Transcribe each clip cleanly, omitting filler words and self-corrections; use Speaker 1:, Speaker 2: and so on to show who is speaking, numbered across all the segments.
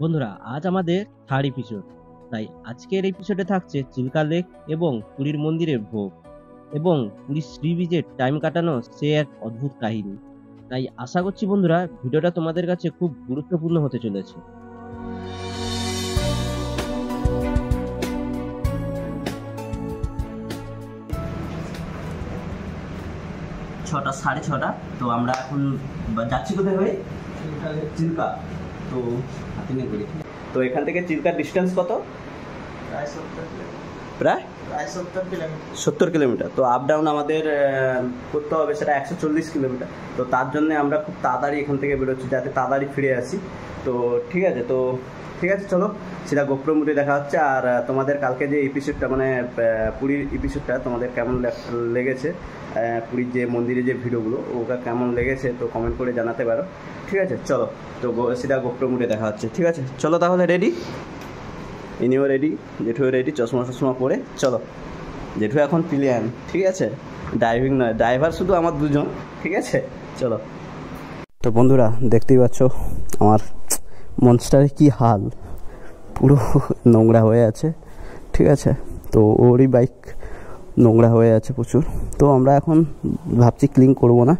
Speaker 1: বন্ধুরা, আজ আমাদের থার্ড এপিসোড। তাই আজকের এপিসোডে থাকছে চিল্কা লেক এবং পুরীর মন্দিরের ভোগ এবং পুরীর সি বিচে টাইম কাটানো সে এক অদ্ভুত কাহিনী। তাই আশা করছি বন্ধুরা ভিডিওটা তোমাদের কাছে খুব গুরুত্বপূর্ণ হতে চলেছে। ছটা, 6:30। তো আমরা এখন যাচ্ছি কোথায় ভাই? চিল্কা। তো হাতে নিয়ে করি। তো এখান থেকে চিল্কার ডিস্টেন্স কত? প্রায় 70 কিলোমিটার। তো আপ ডাউন আমাদের করতে হবে, সেটা 140 কিলোমিটার। তো তার জন্য আমরা খুব তাড়াতাড়ি এখান থেকে বেরোচ্ছি যাতে তাড়াতাড়ি ফিরে আসি। তো ঠিক আছে, চলো সেটা গোপ্রো মুডে দেখা হচ্ছে। আর তোমাদের কালকে যে এপিসোডটা মানে পুরীর এপিসোডটা তোমাদের কেমন লেগেছে, পুরীর যে মন্দিরে যে ভিডিওগুলো ওটা কেমন লেগেছে তো কমেন্ট করে জানাতে পারো। ঠিক আছে, চলো তো সেটা গোপ্রো মুডে দেখা হচ্ছে। ঠিক আছে, চলো তাহলে রেডি। ইনিও রেডি, জেঠুও রেডি, চশমা পরে চলো। জেঠু এখন প্লেন, ঠিক আছে, ড্রাইভিং নয়, ড্রাইভার শুধু আমার দুজন। ঠিক আছে, চলো। তো বন্ধুরা দেখতেই পাচ্ছ আমার মনস্টারের কি হাল, পুরো নোংরা হয়ে আছে। ঠিক আছে, তো ওরই বাইক নোংরা হয়ে আছে প্রচুর। তো আমরা এখন ভাবছি ক্লিন করব না,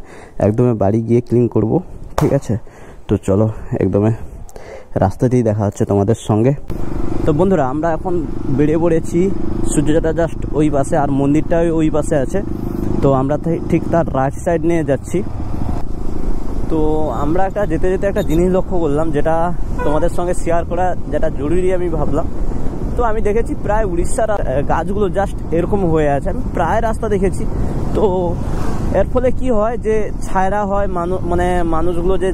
Speaker 1: একদমে বাড়ি গিয়ে ক্লিন করব। ঠিক আছে, তো চলো একদমে রাস্তাতেই দেখা হচ্ছে তোমাদের সঙ্গে। তো বন্ধুরা আমরা এখন বেরিয়ে পড়েছি। সূর্যটা জাস্ট ওই পাশে আর মন্দিরটা ওই পাশে আছে। তো আমরা ঠিক তার রাইট সাইড নিয়ে যাচ্ছি। তো আমরা যেতে যেতে একটা জিনিস লক্ষ্য করলাম, যেটা তোমাদের সঙ্গে শেয়ার করা যেটা জরুরি আমি ভাবলাম। তো আমি দেখেছি প্রায় উড়িষ্যার গাছগুলো জাস্ট এরকম হয়ে আছে, আমি প্রায় রাস্তা দেখেছি। তো এর ফলে কি হয় যে ছায়রা হয়, মানুষগুলো যে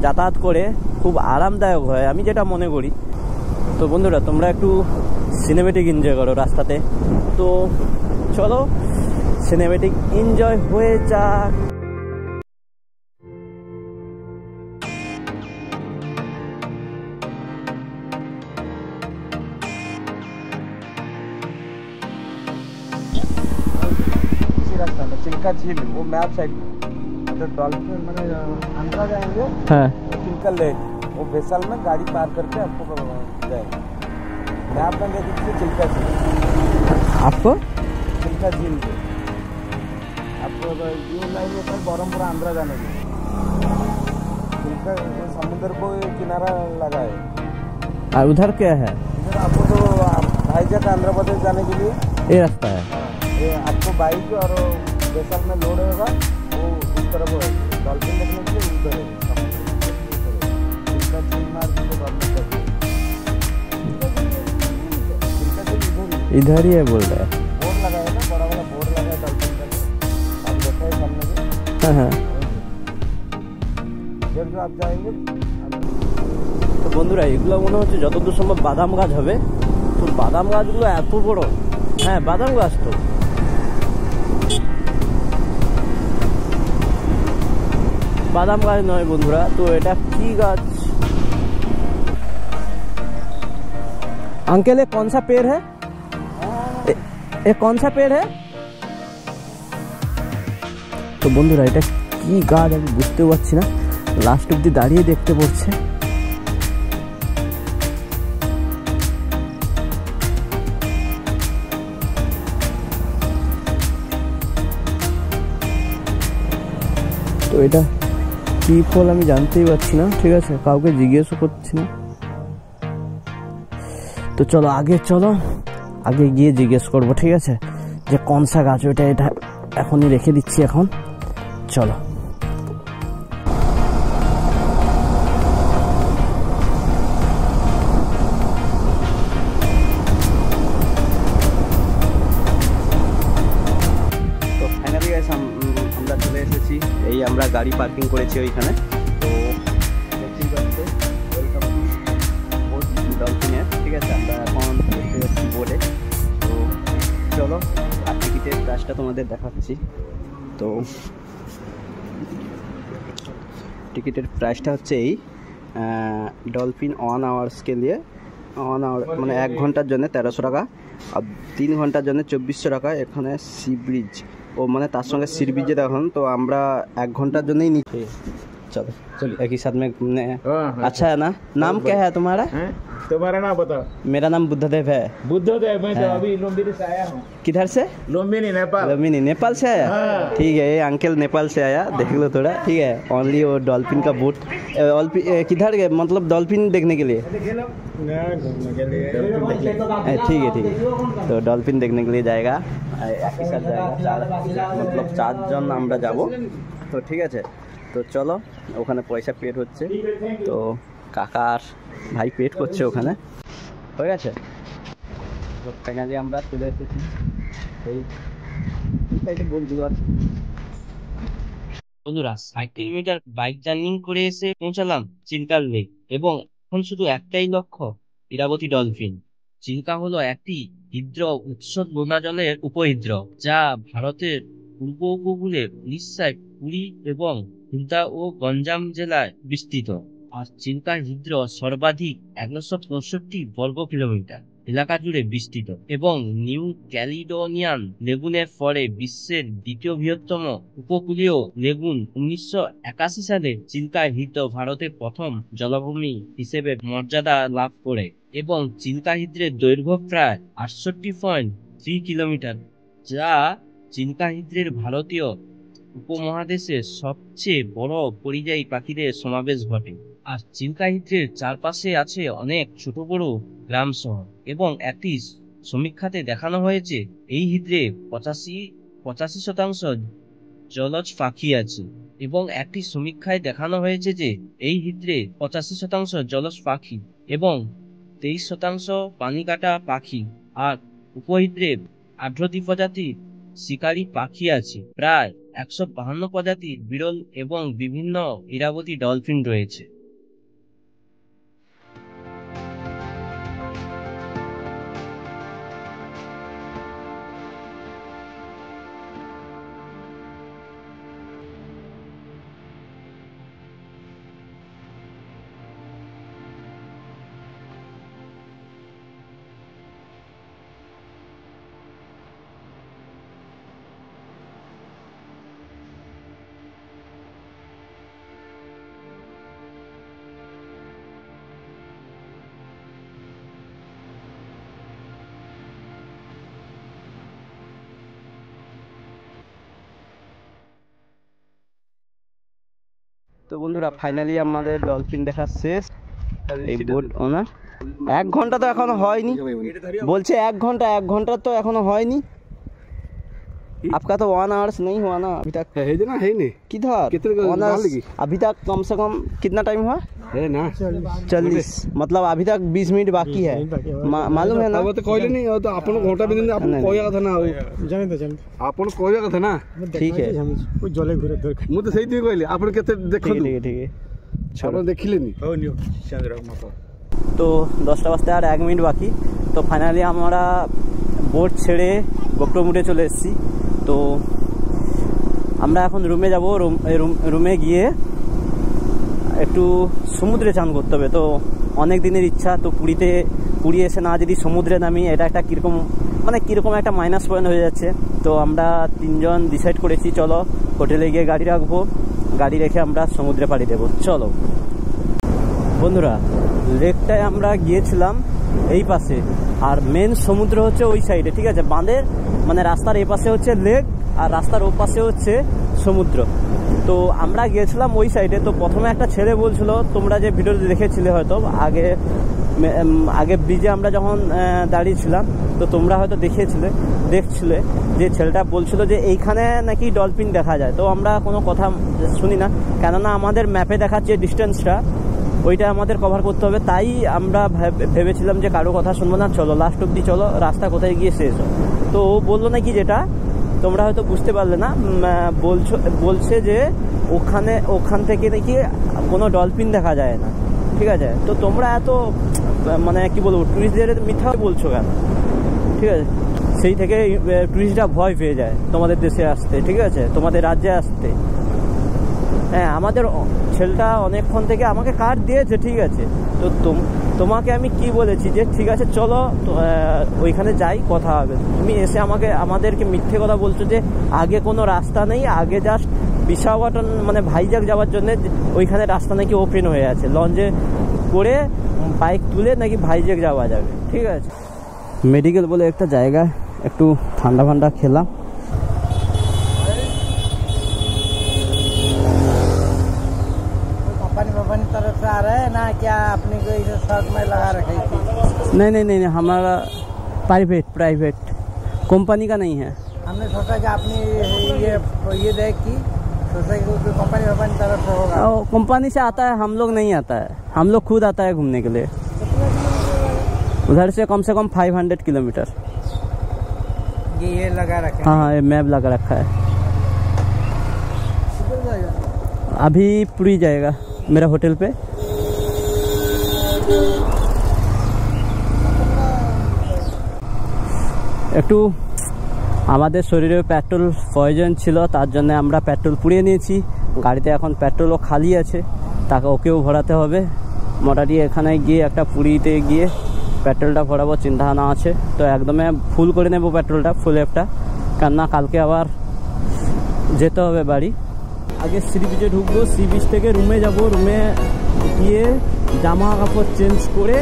Speaker 1: যাতায়াত করে খুব আরামদায়ক হয়, আমি যেটা মনে করি। তো বন্ধুরা তোমরা একটু সিনেমেটিক এনজয় করো রাস্তাতে। তো চলো সিনেমেটিক এনজয় হয়ে যাক।
Speaker 2: चिल्का झील वो मैप साइड तो डॉल्फिन मैंने अंदर जाएंगे।
Speaker 1: हाँ,
Speaker 2: चिल्का लेक वो वेसल में गाड़ी पार करके आपको जाएंगे। मैप में देख लीजिए चिल्का झील,
Speaker 1: आपको
Speaker 2: चिल्का झील के आपको यू लाइन होता है बरमपुर आंध्रा जाने के। चिल्का समुद्र को किनारा लगा है।
Speaker 1: और उधर क्या है?
Speaker 2: इधर आपको तो भाईजैक आंध्र प्रदेश जाने के लिए
Speaker 1: ये रास्ता है।
Speaker 2: ये आपको बाइक और वेसल में लोड होगा, वो उस तरफ डॉल्फिन देखने के लिए उधर है।
Speaker 1: इधर ही है बोल रहा है।
Speaker 2: बोर्ड लगा है ना, बड़ा वाला बोर्ड लगा है डॉल्फिन का, आप देखा है सामने में।
Speaker 1: हाँ,
Speaker 2: जब आप जाएंगे।
Speaker 1: তো বন্ধুরা এগুলো মনে হচ্ছে যতদূর সম্ভব বাদাম গাছ হবে। তো বাদাম গাছগুলো এত বড়, হ্যাঁ বাদাম গাছ। তো বাদাম গাছ নয় বন্ধুরা, তো এটা কি গাছ? अंकल ये कौन सा पेड़ है? ये कौन सा पेड़ है? তো বন্ধুরা এটা কি গাছ আমি বুঝতেও পারছি না, লাস্ট অব্দি দাঁড়িয়ে দেখতে পড়ছে। তো এটা কি ফল আমি জানতেই পারছি না। ঠিক আছে, কাউকে জিজ্ঞেসও করছি না। তো চলো আগে গিয়ে জিজ্ঞেস করবো। ঠিক আছে, যে কোন সা গাছ ওটা, এটা এখনই রেখে দিচ্ছি। এখন চলো। তো ফাইনালি গাইস আমরা চলে এসেছি। এই আমরা গাড়ি পার্কিং করেছি ওইখানে। তো দেখতেই পাচ্ছি ওয়েলকাম টু ডলফিনে। ঠিক আছে, আমরা এখন দেখতে যাচ্ছি বোর্ডে। তো চলো আর টিকিটের প্রাইসটা তোমাদের দেখাচ্ছি। তো টিকিটের প্রাইসটা হচ্ছে এই ডলফিন 1 আওয়ার্সকে নিয়ে 1 আওয়ার মানে 1 ঘন্টার জন্য 1300 টাকা, আর 3 ঘন্টার জন্য 2400 টাকা। এখানে সি ব্রিজ ও মানে তার সঙ্গে সি ব্রিজে দেখুন। তো আমরা 1 ঘন্টার জন্যই নিচ্ছি। चलो
Speaker 2: चलिए।
Speaker 1: एक ही साथ में घूमने हैं।
Speaker 2: हाँ,
Speaker 1: अच्छा है ना। नाम क्या है तुम्हारा?
Speaker 2: हैं? तुम्हारा नाम बताओ।
Speaker 1: मेरा नाम बुद्धदेव है।
Speaker 2: बुद्धदेव, मैं तो
Speaker 1: हाँ।
Speaker 2: अभी लुम्बिनी से आया हूँ।
Speaker 1: किधर से?
Speaker 2: लुम्बिनी, नेपाल।
Speaker 1: लुम्बिनी, नेपाल से आया?
Speaker 2: हाँ।
Speaker 1: ठीक है, ये अंकल नेपाल से आया, देख लो थोड़ा। ठीक है, ओनली वो डॉल्फिन का बोट। किधर गए, मतलब डॉल्फिन देखने के लिए? ठीक है, तो डॉल्फिन देखने के लिए जाएगा, एक ही साथ जाएगा, मतलब 4 জন আমরা যাব। তো ঠিক আছে, তো চলো, ওখানে পয়সা পেড হচ্ছে, তো কাকার ভাই পেড করছে ওখানে, হয়ে গেছে। তো ফাইনালি আমরা চলে এসেছি এই সাইডে বন্ধু আছে।
Speaker 3: বন্ধুরা 60 কিলোমিটার বাইক জার্নি করে এসে পৌঁছালাম চিল্কা লেক এবং এখন শুধু একটাই লক্ষ্য, ইরাবতী ডলফিন। চিল্কা হলো একটি হ্রদ, উৎস নোনা জলের উপহ্রদ, যা ভারতের পূর্ব উপকূলে উড়িষ্যায় পুরী এবং খুলনা ও গঞ্জাম জেলায় বিস্তৃত। আর চিল্কা হ্রদ সর্বাধিক 165 বর্গ কিলোমিটার এলাকা জুড়ে বিস্তৃত এবং নিউ ক্যালিডোনিয়ান লেগুনের পরে বিশ্বের দ্বিতীয় বৃহত্তম উপকূলীয় লেগুন। 1981 সালে চিল্কা হ্রদ ভারতের প্রথম জলাভূমি হিসেবে মর্যাদা লাভ করে এবং চিল্কা হ্রদের দৈর্ঘ্য প্রায় 68.3 কিলোমিটার, যা চিল্কা হ্রদের ভারতীয় উপমহাদেশের সবচেয়ে বড় পরিযায়ী পাখিদের সমাবেশ ঘটে। আর চিল্কা হ্রদের চারপাশে আছে অনেক ছোট বড় গ্রাম শহর এবং একটি সমীক্ষাতে দেখানো হয়েছে এই হ্রদে 85% জলজ পাখি আছে এবং একটি সমীক্ষায় দেখানো হয়েছে যে এই হ্রদে 85% জলজ পাখি এবং 23% পানিকাটা পাখি। আর উপহ্রদে 18টি প্রজাতির শিকারী পাখি আছে, প্রায় 152 প্রজাতির বিরল এবং বিভিন্ন ইরাবতী ডলফিন রয়েছে।
Speaker 1: তো বন্ধুরা ফাইনালি আমাদের ডলফিন দেখা শেষ। এই বোট ওনার 1 ঘন্টা তো এখনো হয়নি, বলছে 1 ঘন্টা তো এখনো হয়নি। आपका तो 1 आवर्स नहीं हुआ ना अभी तक?
Speaker 2: है ना, है नहीं
Speaker 1: किधर अभी तक कम से कम कितना टाइम हुआ
Speaker 2: है ना?
Speaker 1: 40, मतलब अभी तक 20 मिनट बाकी है। मालूम है ना?
Speaker 2: तो कहले नहीं तो अपन घंटा भी नहीं, अपन कहया था ना, जाने अपन कहया था ना।
Speaker 1: ठीक है,
Speaker 2: कोई जले घुरे दरकार मु तो सही थी कहले अपन केते देखो।
Speaker 1: ठीक है
Speaker 2: अपन देखिले नहीं हो नियो चंद्र मत।
Speaker 1: তো 10টা বাজতে আর 1 মিনিট বাকি। তো ফাইনালি আমরা বোট ছেড়ে গোপ্রমুটে চলে এসেছি। তো আমরা এখন রুমে যাব, রুমে গিয়ে একটু সমুদ্রে চান করতে হবে। তো অনেক দিনের ইচ্ছা, তো পুরী এসে না যদি সমুদ্রে নামি, এটা একটা কীরকম একটা মাইনাস পয়েন্ট হয়ে যাচ্ছে। তো আমরা 3 জন ডিসাইড করেছি চলো হোটেলে গিয়ে গাড়ি রাখবো, গাড়ি রেখে আমরা সমুদ্রে পাড়ি দেবো। চলো বন্ধুরা, লেকটায় আমরা গিয়েছিলাম এই পাশে, আর মেন সমুদ্র হচ্ছে ওই সাইডে। ঠিক আছে, বাঁধের মানে রাস্তার এই পাশে হচ্ছে লেক আর রাস্তার ও পাশে হচ্ছে সমুদ্র। তো আমরা গিয়েছিলাম ওই সাইডে। তো প্রথমে একটা ছেলে বলছিল, তোমরা যে ভিডিওতে দেখেছিলে হয়তো আগে ব্রিজে আমরা যখন দাঁড়িয়েছিলাম, তো তোমরা হয়তো দেখছিলে যে ছেলেটা বলছিল যে এইখানে নাকি ডলফিন দেখা যায়। তো আমরা কোনো কথা শুনি না, কেননা আমাদের ম্যাপে দেখাচ্ছে ডিস্টেন্সটা, ওইটা আমাদের কভার করতে হবে। তাই আমরা ভেবেছিলাম যে কারো কথা শুনবো না, চলো লাস্ট অব্দি চলো, রাস্তা কোথায় গিয়ে শেষ। তো ও বললো নাকি, যেটা তোমরা হয়তো বুঝতে পারলে না, বলছে যে ওখান থেকে নাকি কোনো ডলফিন দেখা যায় না। ঠিক আছে, তো তোমরা এত মানে কি বলবো, টুরিস্টদের মিথ্যা বলছো কেন? ঠিক আছে, সেই থেকে টুরিস্টরা ভয় পেয়ে যায় তোমাদের দেশে আসতে, ঠিক আছে, তোমাদের রাজ্যে আসতে। হ্যাঁ, আমাদের ছেলেটা অনেকক্ষণ থেকে আমাকে কার্ড দিয়েছে, ঠিক আছে। তো তোমাকে আমি কি বলেছি যে ঠিক আছে চলো ওইখানে যাই, কথা হবে। তুমি এসে আমাদেরকে মিথ্যে কথা বলছো যে আগে কোনো রাস্তা নেই, আগে জাস্ট বিশাখাপত্তনম মানে ভাইজ্যাক যাওয়ার জন্য ওইখানে রাস্তা নাকি ওপেন হয়ে আছে, লঞ্চে করে বাইক তুলে নাকি ভাইজ্যাক যাওয়া যাবে। ঠিক আছে, মেডিকেল বলে একটা জায়গায় একটু ঠান্ডা ফান্ডা খেলাম।
Speaker 2: कंपनी तरफ से आ रहे हैं ना क्या? अपनी कोई शर्ट में लगा रखी थी?
Speaker 1: नहीं, हमारा प्राइवेट कंपनी का नहीं है।
Speaker 2: हमने सोचा कि अपनी ये देख की सोचा कि कंपनी तरफ से होगा।
Speaker 1: कंपनी से आता है, हम लोग नहीं आता है, हम लोग खुद आता है घूमने के लिए। उधर से कम 500 किलोमीटर।
Speaker 2: ये लगा रखा है?
Speaker 1: हाँ, ये मैप लगा रखा है। अभी पुरी जाएगा मेरा होटल पे। একটু আমাদের শরীরে পেট্রোল প্রয়োজন ছিল, তার জন্য আমরা পেট্রোল পুড়িয়ে নিয়েছি। গাড়িতে এখন পেট্রোলও খালি আছে, তাকে ওকেও ভরাতে হবে। মোটামুটি এখানে গিয়ে একটা পুরীতে গিয়ে পেট্রোলটা ভরাবো চিন্তা ভাবনা আছে। তো একদমই ফুল করে নেব পেট্রোলটা, ফুল অ্যাপটা, কেননা কালকে আবার যেতে হবে বাড়ি। আগে সি বিচে ঢুকবো, সি বিচ থেকে রুমে যাব, রুমে গিয়ে জামা কাপড় চেঞ্জ করে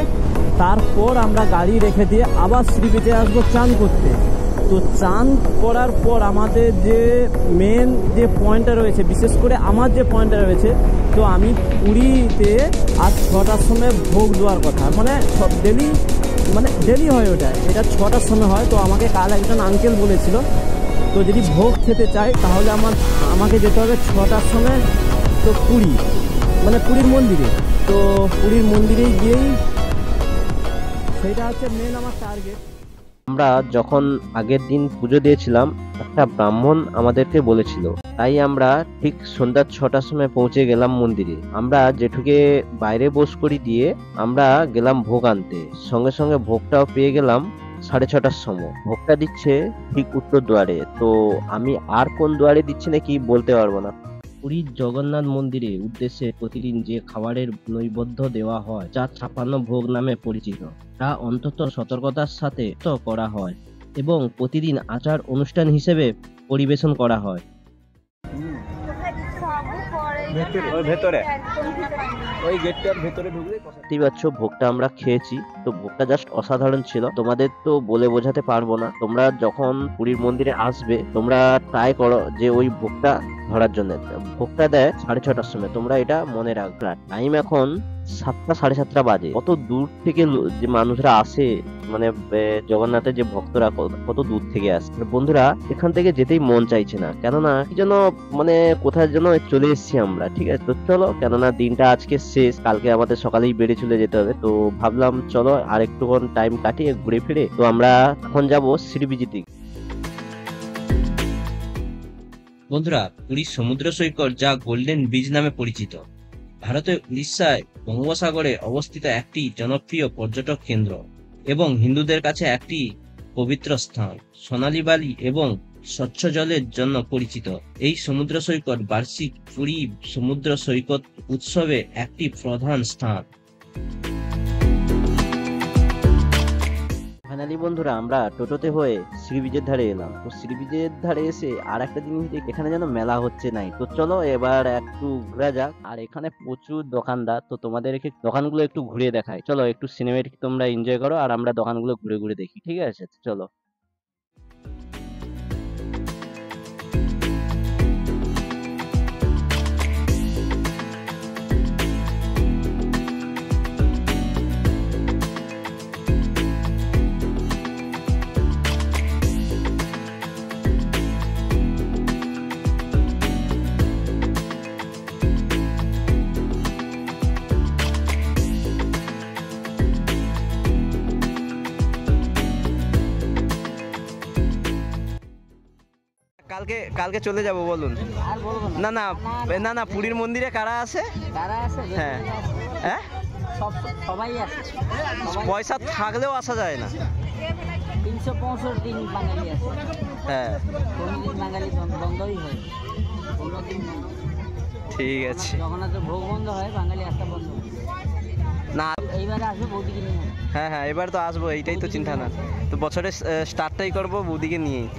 Speaker 1: তারপর আমরা গাড়ি রেখে দিয়ে আবার সি বিচে আসবো চান করতে। তো চান করার পর আমাদের যে মেন যে পয়েন্টটা রয়েছে, বিশেষ করে আমার যে পয়েন্টটা রয়েছে, তো আমি পুরীতে আজ 6টার সময় ভোগ দেওয়ার কথা, মানে ডেলি হয় ওটা, এটা 6টার সময় হয়। তো আমাকে কাল একজন আঙ্কেল বলেছিল, তো যদি ভোগ খেতে চাই তাহলে আমাকে যেতে হবে 6টার সময় তো পুরীর মন্দিরে। তো পুরীর মন্দিরে গিয়েই সেটা হচ্ছে মেন আমার টার্গেট। আমরা যখন আগের দিন পুজো দিয়েছিলাম, একটা ব্রাহ্মণ আমাদেরকে বলেছিল, তাই আমরা ঠিক সন্ধ্যা 6টার সময় পৌঁছে গেলাম মন্দিরে। আমরা জেঠুকে বাইরে বস করি দিয়ে আমরা গেলাম ভোগ আনতে, সঙ্গে সঙ্গে ভোগটাও পেয়ে গেলাম 6:30টার সময়। ভোগটা দিচ্ছে ঠিক উত্তর দুয়ারে। তো আমি আর কোন দুয়ারে দিচ্ছি নাকি বলতে পারবো না। পুরীর জগন্নাথ মন্দিরে উদ্দেশ্যে প্রতিদিন যে খাবারের নৈবেদ্য দেওয়া হয়, যা 56 ভোগ নামে পরিচিত, তা অন্তত সতর্কতার সাথে তো করা হয় এবং প্রতিদিন আচার অনুষ্ঠান হিসেবে পরিবেশন করা হয়। ভেতরে ওই গেটটার ভেতরে ঢুকলে দেখতেই পাচ্ছ ভোগটা আমরা খেয়েছি। তো ভোগটা জাস্ট অসাধারণ ছিল, তোমাদের তো বলে বোঝাতে পারবো না। তোমরা যখন পুরীর মন্দিরে আসবে তোমরা ট্রাই করো যে ওই ভোগটা ধরার জন্য। ভোগটা দেয় 6:30টার সময়, তোমরা এটা মনে রাখবে। টাইম এখন 7টা 7:30 বাজে। কত দূর থেকে যে মানুষরা আসে, মানে জগন্নাথের যে ভক্তরা কত দূর থেকে আসে। বন্ধুরা, এখান থেকে যেতেই মন চাইছে না, কেননা কি যেন মানে কোথায় যেন চলে এসেছি আমরা। ঠিক আছে, তো চলো, কেননা দিনটা আজকে শেষ, কালকে আমাদের সকালেই বেড়ে চলে যেতে হবে। তো ভাবলাম চলো আর একটুক্ষণ টাইম কাটিয়ে ঘুরে ফিরে তো আমরা এখন যাবো শ্রীবিজিতে।
Speaker 3: বন্ধুরা, পুরীর সমুদ্র সৈকত, যা গোল্ডেন বিচ নামে পরিচিত, ভারতের উড়িষ্যায় বঙ্গোপসাগরে অবস্থিত একটি জনপ্রিয় পর্যটক কেন্দ্র এবং হিন্দুদের কাছে একটি পবিত্র স্থান। সোনালী বালি এবং স্বচ্ছ জলের জন্য পরিচিত এই সমুদ্র সৈকত বার্ষিক পুরী সমুদ্র সৈকত উৎসবে একটি প্রধান স্থান।
Speaker 1: ফাইনালি বন্ধুরা, আমরা টোটোতে হয়ে সি বিচের ধারে এলাম। তো সি বিচের ধারে এসে আর একটা জিনিস দেখি, এখানে যেন মেলা হচ্ছে নাই। তো চলো এবার একটু ঘোরা যাক। আর এখানে প্রচুর দোকানদার, তো তোমাদেরকে দোকানগুলো একটু ঘুরে দেখাই। চলো, একটু সিনেমেটিক তোমরা এনজয় করো আর আমরা দোকানগুলো ঘুরে ঘুরে দেখি। ঠিক আছে, চলো। কালকে চলে যাব বলুন। না না না না, পুরীর মন্দিরে কারা আছে? হ্যাঁ হ্যাঁ,
Speaker 2: সবাই আছে।
Speaker 1: পয়সা থাকলেও আসা যায় না।
Speaker 2: 365 দিন বাঙালি আছে।
Speaker 1: হ্যাঁ,
Speaker 2: কোনদিন বাঙালি বন্ধই হয়?
Speaker 1: ঠিক আছে।
Speaker 2: জগন্নাথের ভোগ বন্ধ হয়, বাঙালি একটা বন্ধ
Speaker 1: না,
Speaker 2: এইবারে আসবে বৌদিকে নিয়ে।
Speaker 1: হ্যাঁ হ্যাঁ, এবার তো আসবো, এইটাই তো চিন্তা না। তো বছরের স্টার্টটাই করবো বৌদিকে নিয়েই।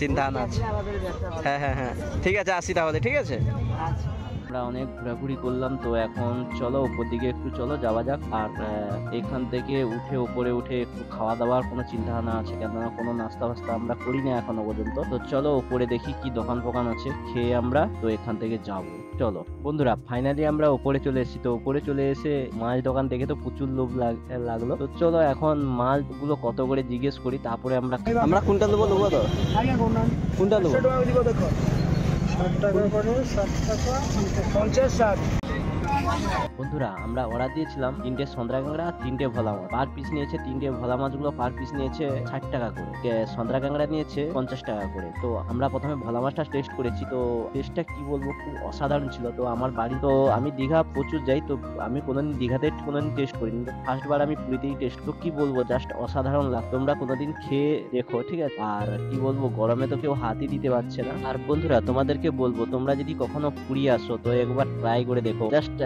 Speaker 1: চিন্তা ভাবনা আছে। হ্যাঁ হ্যাঁ হ্যাঁ, ঠিক আছে, আসি তাহলে, ঠিক আছে। আমরা অনেক ঘোরাঘুরি করলাম, তো এখন চলো উপর দিকে একটু চলো যাওয়া যাক। আর এখান থেকে উপরে উঠে একটু খাওয়া দাওয়ার কোনো চিন্তা ভাবনা আছে, কেননা কোনো নাস্তা ফাস্তা আমরা করি না এখনো পর্যন্ত। তো চলো উপরে দেখি কি দোকান ফোকান আছে, খেয়ে আমরা তো এখান থেকে যাবো। চলো বন্ধুরা, ফাইনালি আমরা উপরে চলে এসেছি। তো উপরে চলে এসে মাছ দোকান দেখে তো প্রচুর লোভ লাগলো। তো চলো এখন মাছগুলো কত করে জিজ্ঞেস করি, তারপরে আমরা কোনটা নেবো তো, কোনটা নেবো? বন্ধুরা, আমরা অর্ডার দিয়েছিলাম 3টে সন্দ্রা কাঁকড়া আর 3টে ভোলা মাছ। পার পিস নিয়েছে 3টে ভোলা মাছগুলো পার পিস নিয়েছে 60 টাকা করে, সন্দ্রা কাঁকড়া নিয়েছে 50 টাকা করে। তো আমরা প্রথমে ভোলা মাছটা টেস্ট করেছি, তো টেস্টটা কি বলবো, খুব অসাধারণ ছিল। তো আমার বাড়ি, তো আমি দীঘা প্রচুর যাই, তো আমি কোনোদিন দীঘাতে কোনোদিন টেস্ট করিনি, ফার্স্টবার আমি পুরীতেই টেস্ট। তো কি বলবো, জাস্ট অসাধারণ লাগতো। তোমরা কোনোদিন খেয়ে দেখো, ঠিক আছে। আর কি বলবো, গরমে তো কেউ হাতই দিতে পারছে না। আর বন্ধুরা, তোমাদেরকে বলবো, তোমরা যদি কখনো পুরী আসো তো একবার ট্রাই করে দেখো, জাস্ট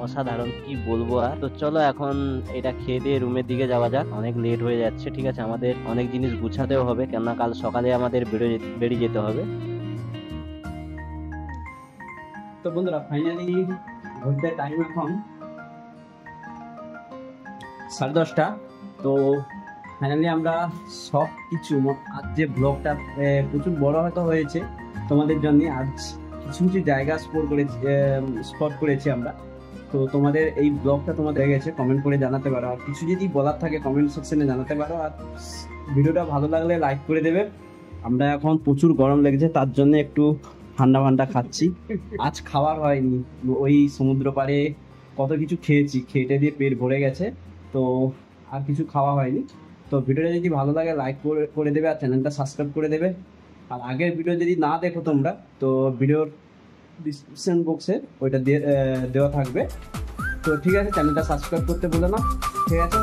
Speaker 1: অসাধারণ, কি বলবো। আর তো চলো এখন এটা খেয়ে দিয়ে রুমের দিকে যাওয়া যাক, অনেক লেট হয়ে যাচ্ছে, ঠিক আছে। আমাদের অনেক জিনিস গুছাতেও হবে, কেননা কাল সকালে আমাদের বেরিয়ে যেতে হবে। তো বন্ধুরা, ফাইনালি ঘুরতে টাইম এখন 10:30। তো ফাইনালি আমরা সব কিছু, আজ যে ব্লগটা প্রচুর বড় হয়তো হয়েছে তোমাদের জন্য, আজ কিছু কিছু জায়গা স্পট করেছি আমরা। তো তোমাদের এই ব্লগটা তোমাদের লেগেছে কমেন্ট করে জানাতে পারো, আর কিছু যদি বলার থাকে কমেন্ট সেকশনে জানাতে পারো। আর ভিডিওটা ভালো লাগলে লাইক করে দেবে। আমরা এখন প্রচুর গরম লেগেছে, তার জন্য একটু ঠান্ডা খাচ্ছি। আজ খাওয়ার হয়নি, ওই সমুদ্র পাড়ে কত কিছু খেয়েছি, খেটে দিয়ে পেট ভরে গেছে, তো আর কিছু খাওয়া হয়নি। তো ভিডিওটা যদি ভালো লাগে লাইক করে দেবে, আর চ্যানেলটা সাবস্ক্রাইব করে দেবে। আর আগের ভিডিও যদি না দেখো তোমরা, তো ভিডিওর ডিসক্রিপশন বক্সে ওইটা দেওয়া থাকবে। তো ঠিক আছে, চ্যানেলটা সাবস্ক্রাইব করতে ভুলো না, ঠিক আছে।